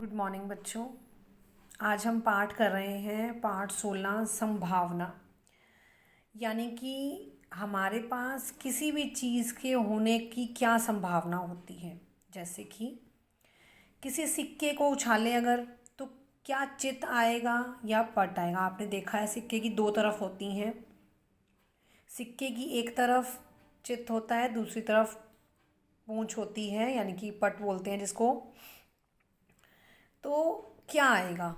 Good morning बच्चों। आज हम पाठ कर रहे हैं पाठ 16 संभावना। यानी कि हमारे पास किसी भी चीज़ के होने की क्या संभावना होती है। जैसे कि किसी सिक्के को उछालें अगर, तो क्या चित आएगा या पट आएगा। आपने देखा है सिक्के की दो तरफ होती हैं। सिक्के की एक तरफ चित होता है, दूसरी तरफ पूंछ होती है, यानी कि पट बोलते हैं जिसको। तो क्या आएगा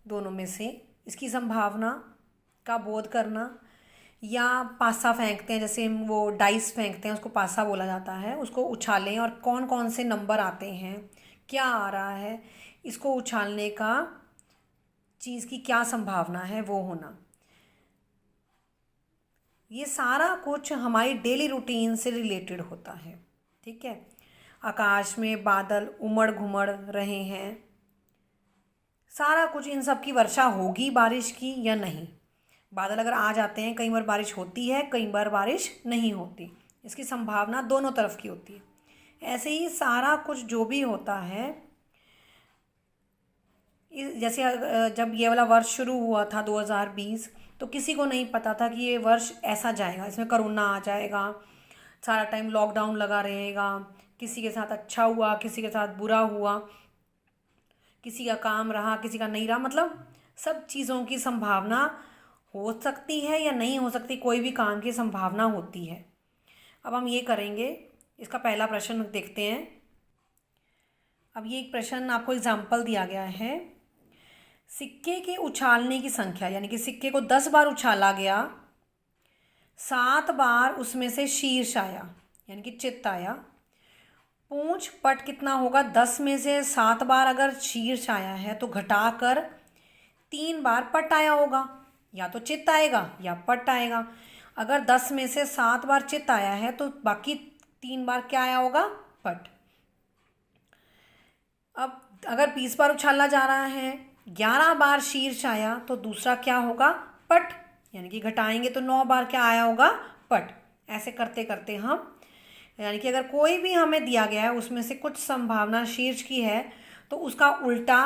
दोनों में से, इसकी संभावना का बोध करना। या पासा फेंकते हैं, जैसे हम वो डाइस फेंकते हैं, उसको पासा बोला जाता है। उसको उछालें और कौन कौन से नंबर आते हैं, क्या आ रहा है, इसको उछालने का चीज़ की क्या संभावना है, वो होना। ये सारा कुछ हमारी डेली रूटीन से रिलेटेड होता है। ठीक है। आकाश में बादल उमड़ घुमड़ रहे हैं, सारा कुछ इन सब की वर्षा होगी बारिश की या नहीं। बादल अगर आ जाते हैं, कई बार बारिश होती है, कई बार बारिश नहीं होती। इसकी संभावना दोनों तरफ की होती है। ऐसे ही सारा कुछ जो भी होता है, जैसे जब ये वाला वर्ष शुरू हुआ था 2020, तो किसी को नहीं पता था कि ये वर्ष ऐसा जाएगा, इसमें कोरोना आ जाएगा, सारा टाइम लॉकडाउन लगा रहेगा। किसी के साथ अच्छा हुआ, किसी के साथ बुरा हुआ, किसी का काम रहा, किसी का नहीं रहा। मतलब सब चीज़ों की संभावना हो सकती है या नहीं हो सकती, कोई भी काम की संभावना होती है। अब हम ये करेंगे, इसका पहला प्रश्न देखते हैं। अब ये एक प्रश्न आपको एग्जाम्पल दिया गया है। सिक्के के उछालने की संख्या, यानी कि सिक्के को 10 बार उछाला गया, 7 बार उसमें से शीर्ष आया, यानी कि चित्त आया। पूंछ पट कितना होगा, 10 में से 7 बार अगर शीर्ष आया है तो घटाकर 3 बार पट आया होगा। या तो चित्त आएगा या पट आएगा। अगर 10 में से 7 बार चित्त आया है तो बाकी 3 बार क्या आया होगा, पट। अब अगर 20 बार उछाला जा रहा है, 11 बार शीर्ष आया, तो दूसरा क्या होगा, पट। यानी कि घटाएंगे तो 9 बार क्या आया होगा, पट। ऐसे करते करते हम, यानी कि अगर कोई भी हमें दिया गया है, उसमें से कुछ संभावना शीर्ष की है, तो उसका उल्टा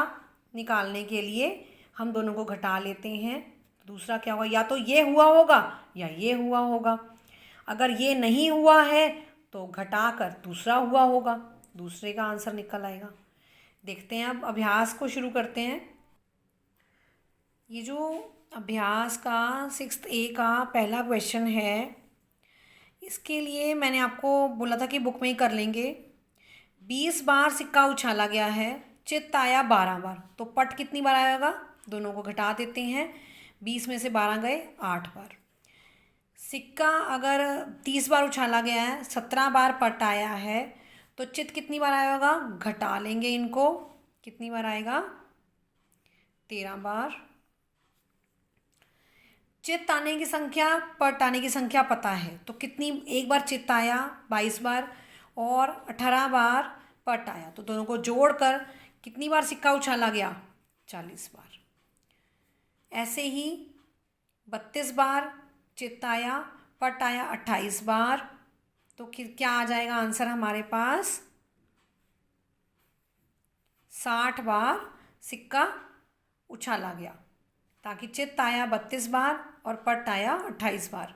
निकालने के लिए हम दोनों को घटा लेते हैं। दूसरा क्या होगा, या तो ये हुआ होगा या ये हुआ होगा। अगर ये नहीं हुआ है तो घटाकर दूसरा हुआ होगा, दूसरे का आंसर निकल आएगा। देखते हैं, अब अभ्यास को शुरू करते हैं। ये जो अभ्यास का 6A का पहला क्वेश्चन है, इसके लिए मैंने आपको बोला था कि बुक में ही कर लेंगे। 20 बार सिक्का उछाला गया है, चित्त आया 12 बार, तो पट कितनी बार आएगा, दोनों को घटा देते हैं। 20 में से 12 गए, 8 बार। सिक्का अगर 30 बार उछाला गया है, 17 बार पट आया है, तो चित्त कितनी बार आएगा, घटा लेंगे इनको, कितनी बार आएगा, 13 बार। चित्त आने की संख्या, पट आने की संख्या पता है, तो कितनी, एक बार चित्त आया 22 बार और 18 बार पट आया, तो दोनों को जोड़कर कितनी बार सिक्का उछाला गया, 40 बार। ऐसे ही 32 बार चित्त आया, पट आया 28 बार, तो क्या आ जाएगा आंसर हमारे पास, 60 बार सिक्का उछाला गया, ताकि चित्त आया 32 बार और पट आया 28 बार।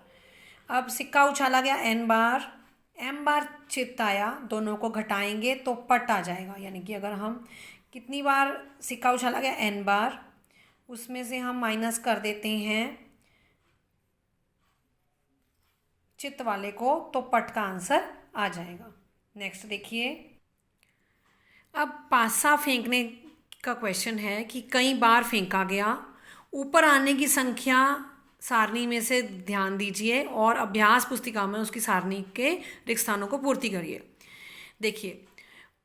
अब सिक्का उछाला गया n बार, m बार चित्त आया, दोनों को घटाएंगे तो पट आ जाएगा। यानी कि अगर हम कितनी बार सिक्का उछाला गया, n बार, उसमें से हम माइनस कर देते हैं चित्त वाले को, तो पट का आंसर आ जाएगा। नेक्स्ट देखिए, अब पासा फेंकने का क्वेश्चन है कि कई बार फेंका गया, ऊपर आने की संख्या सारणी में से ध्यान दीजिए और अभ्यास पुस्तिका में उसकी सारणी के रिक्त स्थानों को पूर्ति करिए। देखिए,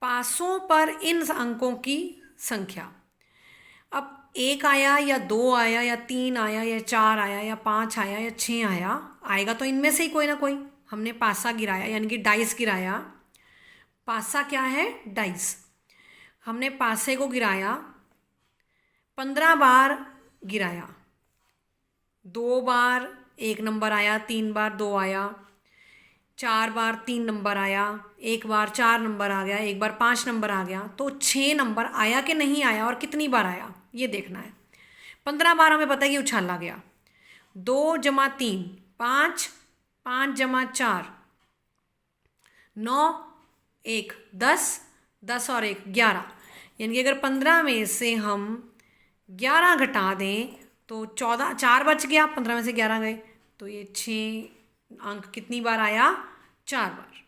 पासों पर इन अंकों की संख्या, अब 1 आया या 2 आया या 3 आया या 4 आया या 5 आया या 6 आया, आएगा तो इनमें से ही कोई ना कोई। हमने पासा गिराया, यानी कि डाइस गिराया। पासा क्या है, डाइस। हमने पासे को गिराया, 15 बार गिराया, 2 बार 1 नंबर आया, 3 बार 2 आया, 4 बार 3 नंबर आया, एक बार 4 नंबर आ गया, एक बार 5 नंबर आ गया, तो 6 नंबर आया कि नहीं आया और कितनी बार आया ये देखना है। 15 बार हमें पता है कि उछाला गया। 2 जमा 3 5, 5 जमा 4 9, 1 10, 10 और 1 11, यानी कि अगर 15 में से हम 11 घटा दें तो 14, 4 बच गया, 15 में से 11 गए तो ये 6 अंक कितनी बार आया, 4 बार।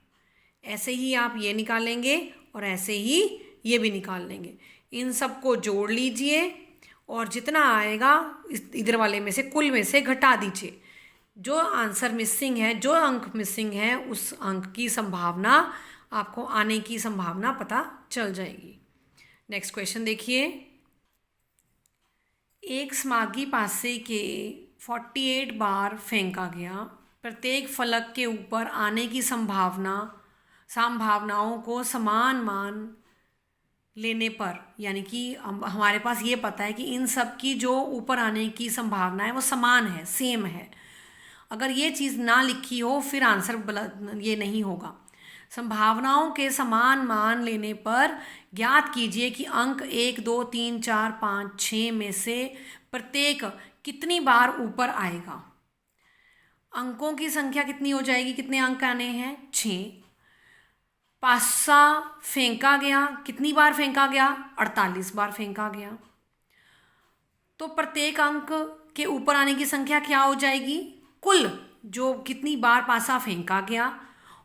ऐसे ही आप ये निकालेंगे और ऐसे ही ये भी निकाल लेंगे। इन सबको जोड़ लीजिए और जितना आएगा इधर वाले में से कुल में से घटा दीजिए। जो आंसर मिसिंग है, जो अंक मिसिंग है, उस अंक की संभावना आपको आने की संभावना पता चल जाएगी। नेक्स्ट क्वेश्चन देखिए। एक स्मागी पासे के 48 बार फेंका गया। प्रत्येक फलक के ऊपर आने की संभावनाओं को समान मान लेने पर, यानी कि हमारे पास ये पता है कि इन सब की जो ऊपर आने की संभावना है वो समान है, सेम है। अगर ये चीज़ ना लिखी हो फिर आंसर ये नहीं होगा। संभावनाओं के समान मान लेने पर ज्ञात कीजिए कि अंक 1 2 3 4 5 6 में से प्रत्येक कितनी बार ऊपर आएगा। अंकों की संख्या कितनी हो जाएगी, कितने अंक आने हैं, 6। पासा फेंका गया, कितनी बार फेंका गया, 48 बार फेंका गया। तो प्रत्येक अंक के ऊपर आने की संख्या क्या हो जाएगी, कुल जो कितनी बार पासा फेंका गया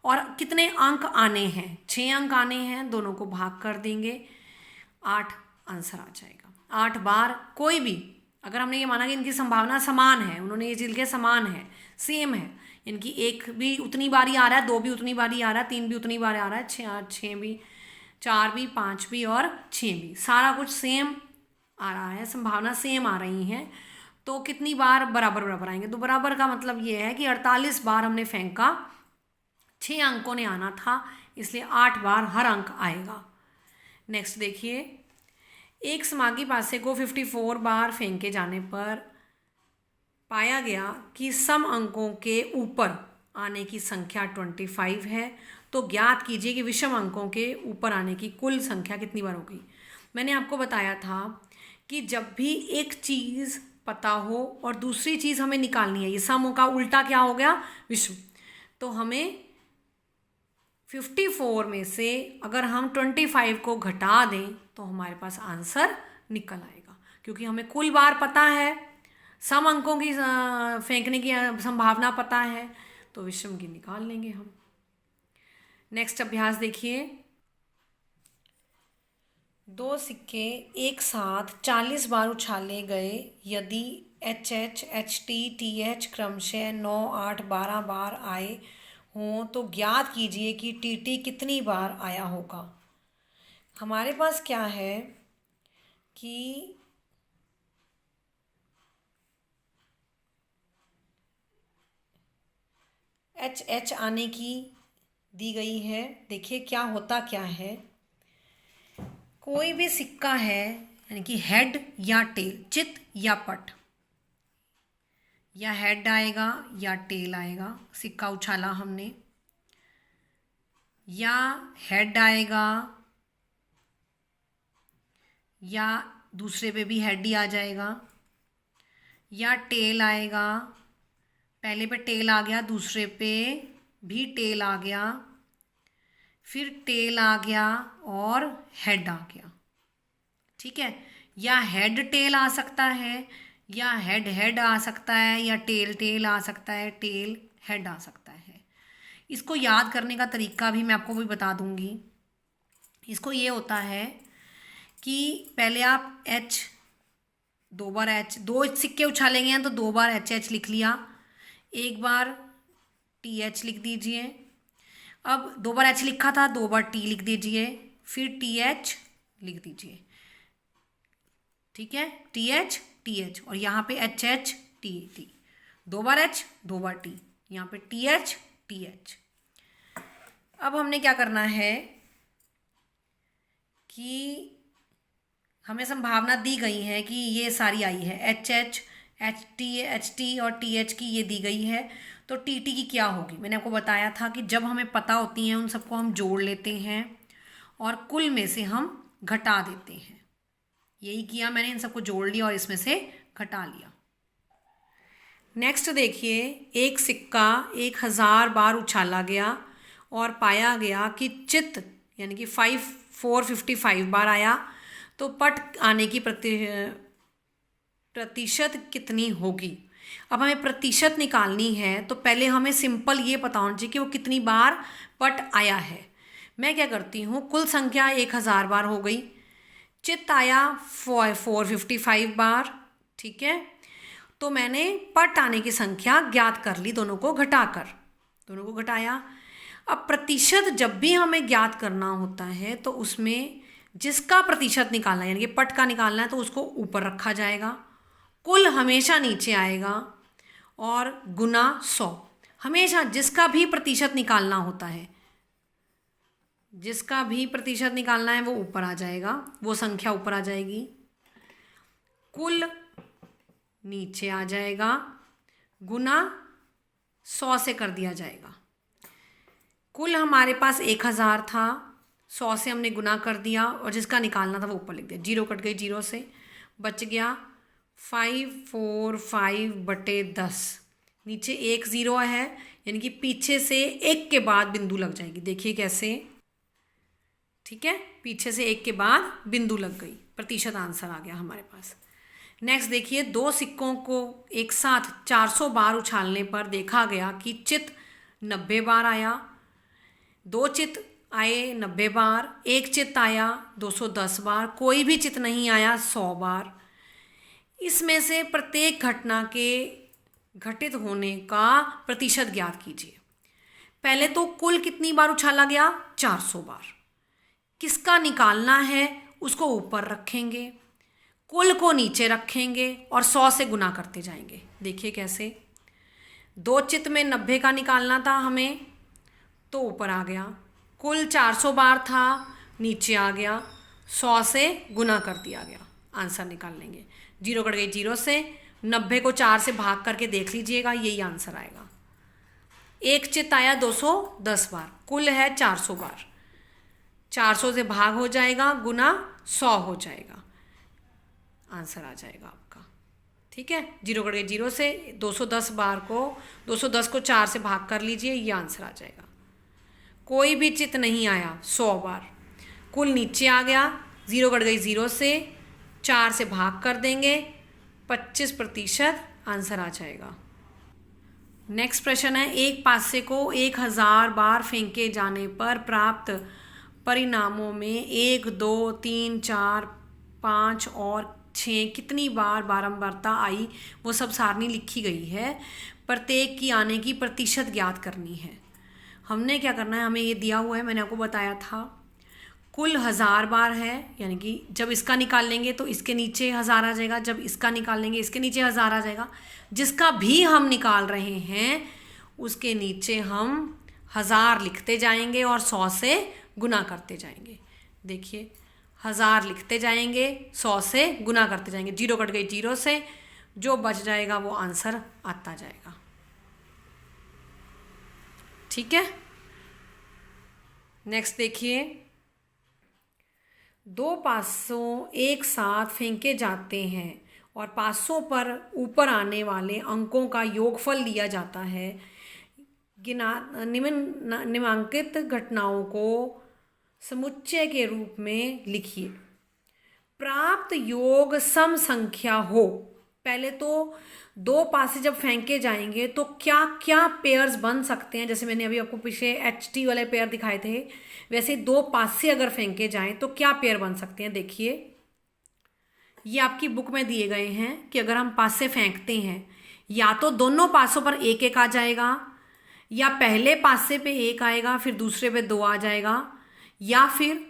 और कितने अंक आने हैं, 6 अंक आने हैं, दोनों को भाग कर देंगे, 8 आंसर आ जाएगा। 8 बार कोई भी, अगर हमने ये माना कि इनकी संभावना समान है, उन्होंने ये चीज़ के समान है, सेम है, इनकी 1 भी उतनी बारी आ रहा है, 2 भी उतनी बारी आ रहा है, 3 भी उतनी बार आ रहा है, 6 भी, 4 भी, 5 भी और 6 भी, सारा कुछ सेम आ रहा है, संभावना सेम आ रही हैं, तो कितनी बार बराबर बराबर आएंगे। तो बराबर का मतलब ये है कि 48 बार हमने फेंका, 6 अंकों ने आना था, इसलिए 8 बार हर अंक आएगा। नेक्स्ट देखिए। एक स्मागी पासे को 54 बार फेंके जाने पर पाया गया कि सम अंकों के ऊपर आने की संख्या 25 है, तो ज्ञात कीजिए कि विषम अंकों के ऊपर आने की कुल संख्या कितनी बार होगी। मैंने आपको बताया था कि जब भी एक चीज़ पता हो और दूसरी चीज़ हमें निकालनी है, ये सम का उल्टा क्या हो गया, विषम, तो हमें 54 में से अगर हम 25 को घटा दें तो हमारे पास आंसर निकल आएगा, क्योंकि हमें कुल बार पता है, सम अंकों की फेंकने की संभावना पता है, तो विषम की निकाल लेंगे हम। नेक्स्ट अभ्यास देखिए। 2 सिक्के एक साथ 40 बार उछाले गए। यदि HH, HT, TH क्रमशः 9, 8, 12 बार आए हों तो ज्ञात कीजिए कि TT कितनी बार आया होगा। हमारे पास क्या है कि HH आने की दी गई है। देखिए क्या होता क्या है, कोई भी सिक्का है, यानी कि हेड या टेल, चित या पट, या हेड आएगा या टेल आएगा, सिक्का उछाला हमने, या हेड आएगा या दूसरे पे भी हेड ही आ जाएगा, या टेल आएगा, पहले पे टेल आ गया, दूसरे पे भी टेल आ गया, फिर टेल आ गया और हेड आ गया। ठीक है, या हेड टेल आ सकता है, या हेड हेड आ सकता है, या टेल टेल आ सकता है, टेल हेड आ सकता है। इसको याद करने का तरीका भी मैं आपको भी बता दूंगी। इसको ये होता है कि पहले आप H, 2 बार H, 2 सिक्के उछालेंगे हैं तो 2 बार HH लिख लिया, एक बार TH लिख दीजिए। अब 2 बार H लिखा था, 2 बार T लिख दीजिए, फिर TH लिख दीजिए। ठीक है, TH TH और यहाँ पे HH TT, 2 बार H 2 बार T, यहाँ पे TH TH। अब हमने क्या करना है कि हमें संभावना दी गई है कि ये सारी आई है, HH एच टी और टी एच की ये दी गई है, तो टी टी की क्या होगी। मैंने आपको बताया था कि जब हमें पता होती हैं उन सबको हम जोड़ लेते हैं और कुल में से हम घटा देते हैं। यही किया मैंने, इन सबको जोड़ लिया और इसमें से घटा लिया। नेक्स्ट देखिए, एक सिक्का 1000 बार उछाला गया और पाया गया कि चित यानी कि 455 बार आया, तो पट आने की प्रतिशत कितनी होगी। अब हमें प्रतिशत निकालनी है तो पहले हमें सिंपल ये पता होना चाहिए कि वो कितनी बार पट आया है। मैं क्या करती हूँ, कुल संख्या 1000 बार हो गई, चित आया 455 बार, ठीक है। तो मैंने पट आने की संख्या ज्ञात कर ली, दोनों को घटाया। अब प्रतिशत जब भी हमें ज्ञात करना होता है तो उसमें जिसका प्रतिशत निकालना है यानी कि पट का निकालना है तो उसको ऊपर रखा जाएगा, कुल हमेशा नीचे आएगा और गुना 100। हमेशा जिसका भी प्रतिशत निकालना होता है, जिसका भी प्रतिशत निकालना है वो ऊपर आ जाएगा, वो संख्या ऊपर आ जाएगी, कुल नीचे आ जाएगा, गुना 100 से कर दिया जाएगा। कुल हमारे पास 1000 था, 100 से हमने गुना कर दिया और जिसका निकालना था वो ऊपर लिख दिया। 0 कट गई 0 से, बच गया 545/10। नीचे 1 0 है यानी कि पीछे से 1 के बाद बिंदु लग जाएगी। देखिए कैसे, ठीक है, पीछे से 1 के बाद बिंदु लग गई, प्रतिशत आंसर आ गया हमारे पास। नेक्स्ट देखिए, 2 सिक्कों को एक साथ 400 बार उछालने पर देखा गया कि चित 90 बार आया। 2 चित आए 90 बार, 1 चित आया 210 बार, कोई भी चित नहीं आया 100 बार। इसमें से प्रत्येक घटना के घटित होने का प्रतिशत ज्ञात कीजिए। पहले तो कुल कितनी बार उछाला गया, 400 बार। किसका निकालना है उसको ऊपर रखेंगे, कुल को नीचे रखेंगे और 100 से गुना करते जाएंगे। देखिए कैसे, 2 चित में 90 का निकालना था हमें तो ऊपर आ गया, कुल 400 बार था नीचे आ गया, 100 से गुना कर दिया गया, आंसर निकाल लेंगे। 0 कट गई 0 से, 90 को 4 से भाग करके देख लीजिएगा, यही आंसर आएगा। 1 चित आया 210 बार, कुल है 400 बार, 400 से भाग हो जाएगा, गुना 100 हो जाएगा, आंसर आ जाएगा आपका, ठीक है। 0 कट गई 0 से, 210 को 4 से भाग कर लीजिए, ये आंसर आ जाएगा। कोई भी चित नहीं आया 100 बार, कुल नीचे आ गया, 0 कट गई 0 से, 4 से भाग कर देंगे, 25% आंसर आ जाएगा। नेक्स्ट प्रश्न है, एक पासे को 1000 बार फेंके जाने पर प्राप्त परिणामों में 1 2 3 4 5 और 6 कितनी बार बारंबारता आई, वो सब सारणी लिखी गई है। प्रत्येक की आने की प्रतिशत ज्ञात करनी है। हमने क्या करना है, हमें ये दिया हुआ है, मैंने आपको बताया था कुल 1000 बार है, यानी कि जब इसका निकाल लेंगे तो इसके नीचे 1000 आ जाएगा, जब इसका निकाल लेंगे इसके नीचे 1000 आ जाएगा। जिसका भी हम निकाल रहे हैं उसके नीचे हम 1000 लिखते जाएंगे और 100 से गुना करते जाएंगे। देखिए 1000 लिखते जाएंगे, 100 से गुना करते जाएंगे। 0 कट गई 0 से, जो बच जाएगा वो आंसर आता जाएगा, ठीक है। नेक्स्ट देखिए, 2 पासों एक साथ फेंके जाते हैं और पासों पर ऊपर आने वाले अंकों का योगफल लिया जाता है। निम्नांकित घटनाओं को समुच्चय के रूप में लिखिए। प्राप्त योग सम संख्या हो। पहले तो 2 पासे जब फेंके जाएंगे तो क्या क्या पेयर्स बन सकते हैं, जैसे मैंने अभी आपको पीछे HT वाले पेयर दिखाए थे, वैसे 2 पासे अगर फेंके जाएं तो क्या पेयर बन सकते हैं। देखिए ये आपकी बुक में दिए गए हैं कि अगर हम पासे फेंकते हैं या तो दोनों पासों पर 1 1 आ जाएगा, या पहले पासे पे 1 आएगा फिर दूसरे पे 2 आ जाएगा, या फिर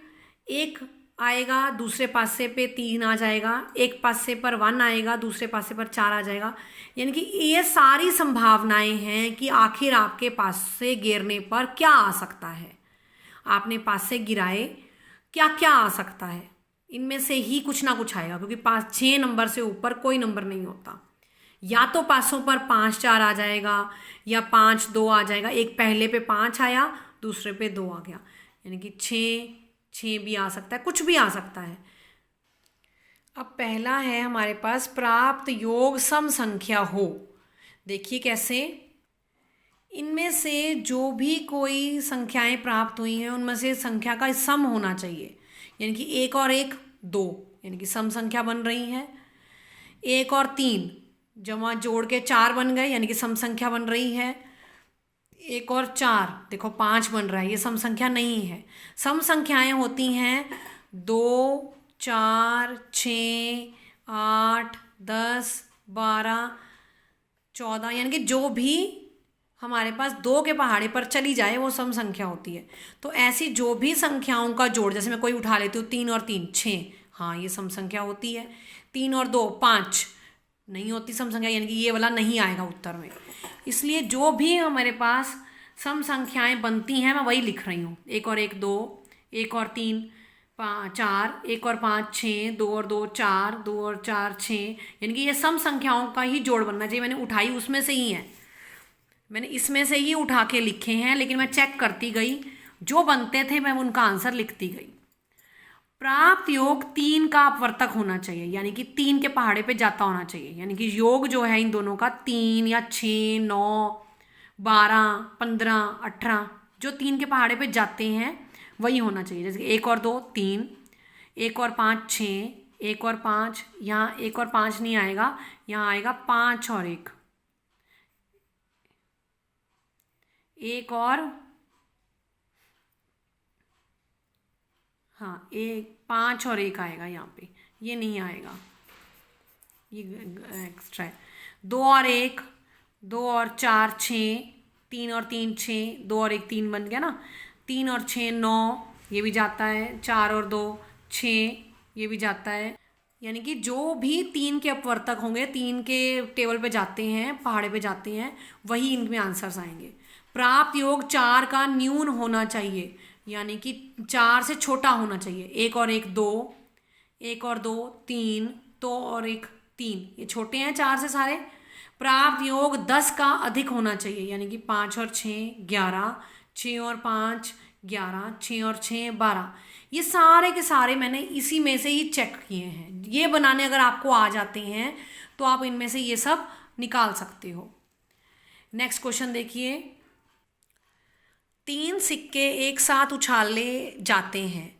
1 आएगा दूसरे पासे पे 3 आ जाएगा, एक पासे पर 1 आएगा दूसरे पासे पर 4 आ जाएगा। यानी कि ये सारी संभावनाएं हैं कि आखिर आपके पास से गिरने पर क्या आ सकता है। आपने पास से गिराए, क्या क्या आ सकता है, इनमें से ही कुछ ना कुछ आएगा, क्योंकि 6 नंबर से ऊपर कोई नंबर नहीं होता। या तो पासों पर 5 4 आ जाएगा या 5 2 आ जाएगा। एक पहले पे 5 आया, दूसरे पे 2 आ गया, यानी कि 6 भी आ सकता है, कुछ भी आ सकता है। अब पहला है हमारे पास प्राप्त योग सम संख्या हो। देखिए कैसे, इनमें से जो भी कोई संख्याएं प्राप्त हुई हैं उनमें से संख्या का सम होना चाहिए, यानी कि 1 और 1 2, यानी कि सम संख्या बन रही है। 1 और 3 जमा जोड़ के 4 बन गए, यानी कि सम संख्या बन रही है। 1 और 4 देखो 5 बन रहा है, ये सम संख्या नहीं है। सम संख्याएं होती हैं 2 4 6 8 10 12 14, यानी कि जो भी हमारे पास 2 के पहाड़े पर चली जाए वो सम संख्या होती है। तो ऐसी जो भी संख्याओं का जोड़, जैसे मैं कोई उठा लेती हूँ 3 और 3 6, हाँ ये सम संख्या होती है। 3 और 2 5 नहीं होती सम संख्या, यानी कि ये वाला नहीं आएगा उत्तर में। इसलिए जो भी हमारे पास सम संख्याएं बनती हैं मैं वही लिख रही हूँ। 1 और 1 2, 1 और 3 4, 1 और 5 6, 2 और 2 4, 2 और 4 6, यानी कि ये सम संख्याओं का ही जोड़ बनना चाहिए। मैंने उठाई उसमें से ही है, मैंने इसमें से ही उठा के लिखे हैं, लेकिन मैं चेक करती गई, जो बनते थे मैं उनका आंसर लिखती गई। प्राप्त योग 3 का अपवर्तक होना चाहिए, यानी कि 3 के पहाड़े पे जाता होना चाहिए, यानी कि योग जो है इन दोनों का 3 या 6 9 12 15 18 जो 3 के पहाड़े पे जाते हैं वही होना चाहिए। जैसे 1 और 2 3, 1 और 5 6, 1 और 5, यहाँ 1 और 5 नहीं आएगा, यहाँ आएगा 5 और 1, 1 और हाँ 5 और 1 आएगा यहाँ पे, ये नहीं आएगा, ये एक्स्ट्रा है। 2 और 1, 2 और 4 6, 3 और 3 6, 2 और 1 3 बन गया ना। 3 और 6 9, ये भी जाता है। 4 और 2 6, ये भी जाता है। यानी कि जो भी 3 के अपवर्तक होंगे, 3 के टेबल पे जाते हैं, पहाड़े पे जाते हैं, वही इनमें आंसर्स आएंगे। प्राप्त योग 4 का न्यून होना चाहिए, यानी कि 4 से छोटा होना चाहिए। 1 और 1 2, 1 और 2 3, 2 और 1 3, ये छोटे हैं 4 से सारे। प्राप्त योग 10 का अधिक होना चाहिए, यानी कि 5 और 6 11, 6 और 5 11, 6 और 6 12, ये सारे के सारे मैंने इसी में से ही चेक किए हैं। ये बनाने अगर आपको आ जाते हैं तो आप इनमें से ये सब निकाल सकते हो। नेक्स्ट क्वेश्चन देखिए, 3 सिक्के एक साथ उछाले जाते हैं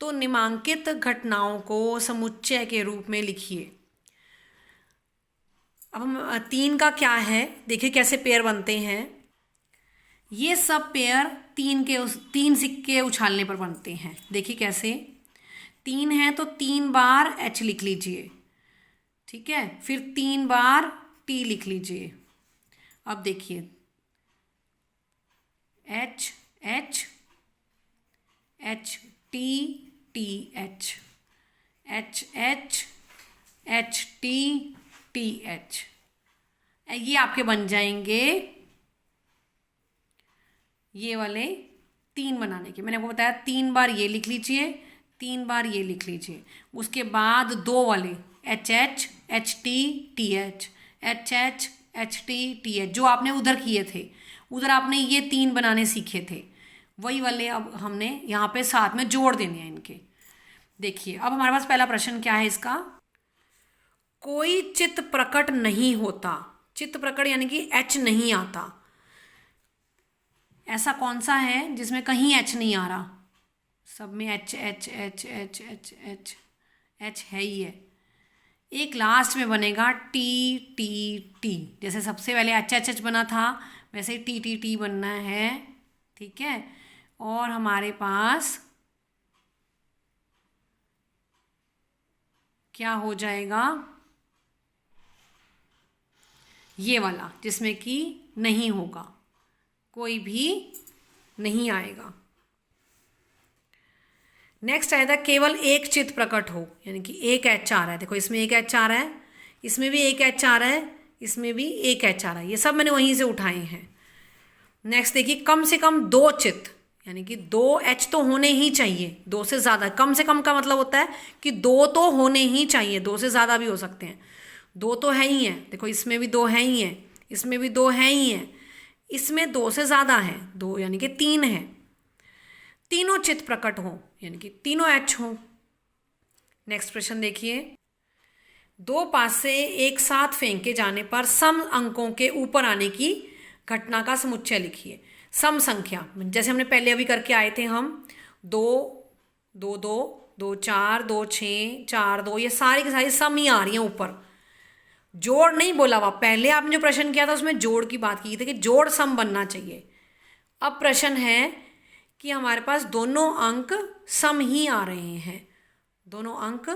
तो निम्नांकित घटनाओं को समुच्चय के रूप में लिखिए। अब हम 3 का क्या है देखिए कैसे पेयर बनते हैं। ये सब पेयर 3 सिक्के उछालने पर बनते हैं। देखिए कैसे, 3 है तो 3 बार H लिख लीजिए, ठीक है, फिर 3 बार T लिख लीजिए। अब देखिए H H H T T H H H H T T H, ये आपके बन जाएंगे ये वाले 3 बनाने के। मैंने आपको बताया 3 बार ये लिख लीजिए, 3 बार ये लिख लीजिए। उसके बाद 2 वाले H H H T T H H H H T T H, जो आपने उधर किए थे, उधर आपने ये 3 बनाने सीखे थे, वही वाले अब हमने यहाँ पे साथ में जोड़ देने हैं इनके। देखिए अब हमारे पास पहला प्रश्न क्या है इसका, कोई चित्त प्रकट नहीं होता। चित्त प्रकट यानी कि H नहीं आता। ऐसा कौन सा है जिसमें कहीं H नहीं आ रहा? सब में H H H H H H H है ही है। एक लास्ट में बनेगा T T T, जैसे सबसे पहले H H H बना था वैसे ही T T T बनना है, ठीक है। और हमारे पास क्या हो जाएगा, ये वाला जिसमें कि नहीं होगा, कोई भी नहीं आएगा। नेक्स्ट आएगा केवल एक चित्त प्रकट हो, यानी कि एक H आ रहा है। देखो इसमें एक H आ रहा है, इसमें भी एक H आ रहा है, इसमें भी एक H आ रहा है, ये सब मैंने वहीं से उठाए हैं। नेक्स्ट देखिए कम से कम 2 चित्त, यानी कि 2 H तो होने ही चाहिए, 2 से ज़्यादा। कम से कम का मतलब होता है कि 2 तो होने ही चाहिए, 2 से ज़्यादा भी हो सकते हैं। दो तो है ही है, देखो इसमें भी दो है ही है, इसमें भी दो है ही है, इसमें दो से ज़्यादा है, दो यानी कि तीन है। तीनों चित्त प्रकट हो यानी कि तीनों एच हो। नेक्स्ट प्रश्न देखिए, दो पासे एक साथ फेंके जाने पर सम अंकों के ऊपर आने की घटना का समुच्चय लिखिए। सम संख्या जैसे हमने पहले अभी करके आए थे हम, दो दो दो दो चार, दो छः, चार दो, ये सारी की सारी सम ही आ रही हैं ऊपर, जोड़ नहीं बोला हुआ। पहले आपने जो प्रश्न किया था उसमें जोड़ की बात की थी कि जोड़ सम बनना चाहिए। अब प्रश्न है कि हमारे पास दोनों अंक सम ही आ रहे हैं, दोनों अंक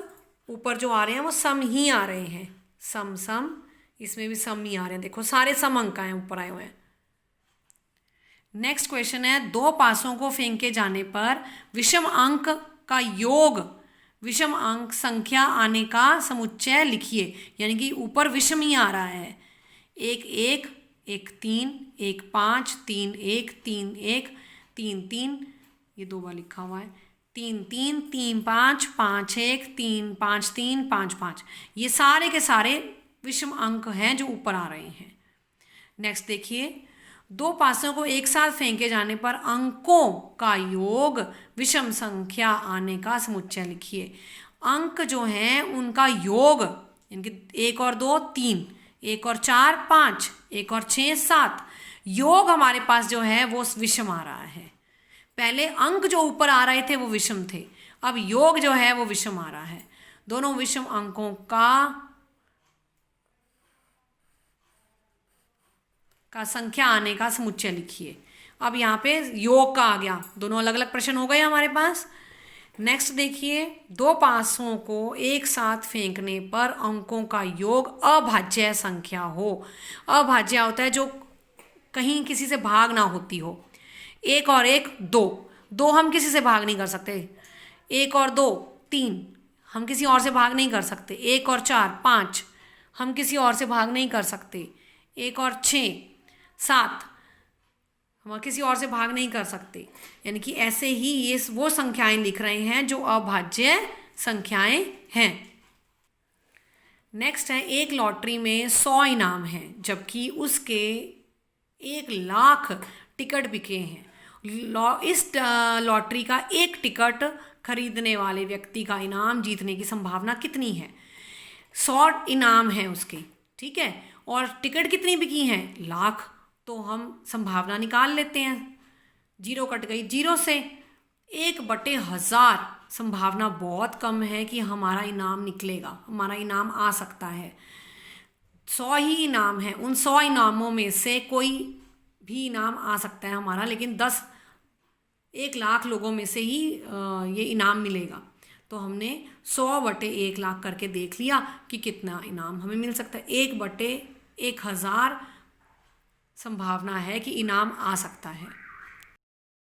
ऊपर जो आ रहे हैं वो सम ही आ रहे हैं, सम सम, इसमें भी सम ही आ रहे हैं, देखो सारे सम अंक आए ऊपर आए हुए हैं। नेक्स्ट क्वेश्चन है, दो पासों को फेंके जाने पर विषम अंक का योग विषम अंक संख्या आने का समुच्चय लिखिए, यानी कि ऊपर विषम ही आ रहा है, एक एक, एक तीन, एक पाँच, तीन एक, तीन एक, तीन तीन, ये दो बार लिखा हुआ है, तीन तीन, तीन पाँच, पाँच एक, तीन पाँच तीन, पाँच पाँच, ये सारे के सारे विषम अंक हैं जो ऊपर आ रहे हैं। नेक्स्ट देखिए, दो पासों को एक साथ फेंके जाने पर अंकों का योग विषम संख्या आने का समुच्चय लिखिए। अंक जो हैं उनका योग, यानी एक और दो तीन, एक और चार पाँच, एक और छः सात, योग हमारे पास जो है वो विषम आ रहा है। पहले अंक जो ऊपर आ रहे थे वो विषम थे, अब योग जो है वो विषम आ रहा है। दोनों विषम अंकों का संख्या आने का समुच्चय लिखिए। अब यहाँ पे योग का आ गया, दोनों अलग अलग प्रश्न हो गए हमारे पास। नेक्स्ट देखिए, दो पासों को एक साथ फेंकने पर अंकों का योग अभाज्य संख्या हो। अभाज्य होता है जो कहीं किसी से भाग ना होती हो। एक और एक दो, दो हम किसी से भाग नहीं कर सकते। एक और दो तीन, हम किसी और से भाग नहीं कर सकते। एक और चार पाँच, हम किसी और से भाग नहीं कर सकते। एक और छः सात, हम किसी और से भाग नहीं कर सकते। यानी कि ऐसे ही ये वो संख्याएं लिख रहे हैं जो अभाज्य संख्याएं हैं। नेक्स्ट है, एक लॉटरी में 100 इनाम हैं जबकि उसके 1,00,000 टिकट बिके हैं। इस लॉटरी का एक टिकट खरीदने वाले व्यक्ति का इनाम जीतने की संभावना कितनी है? 100 इनाम है उसके, ठीक है, और टिकट कितनी बिकी हैं? 1,00,000। तो हम संभावना निकाल लेते हैं, जीरो कट गई जीरो से, 1/1000 संभावना बहुत कम है कि हमारा इनाम निकलेगा, हमारा इनाम आ सकता है। 100 ही इनाम है, उन 100 इनामों में से कोई भी इनाम आ सकता है हमारा, लेकिन 1,00,000 लोगों में से ही ये इनाम मिलेगा। तो हमने 100/1,00,000 करके देख लिया कि कितना इनाम हमें मिल सकता है। 1/1000 संभावना है कि इनाम आ सकता है।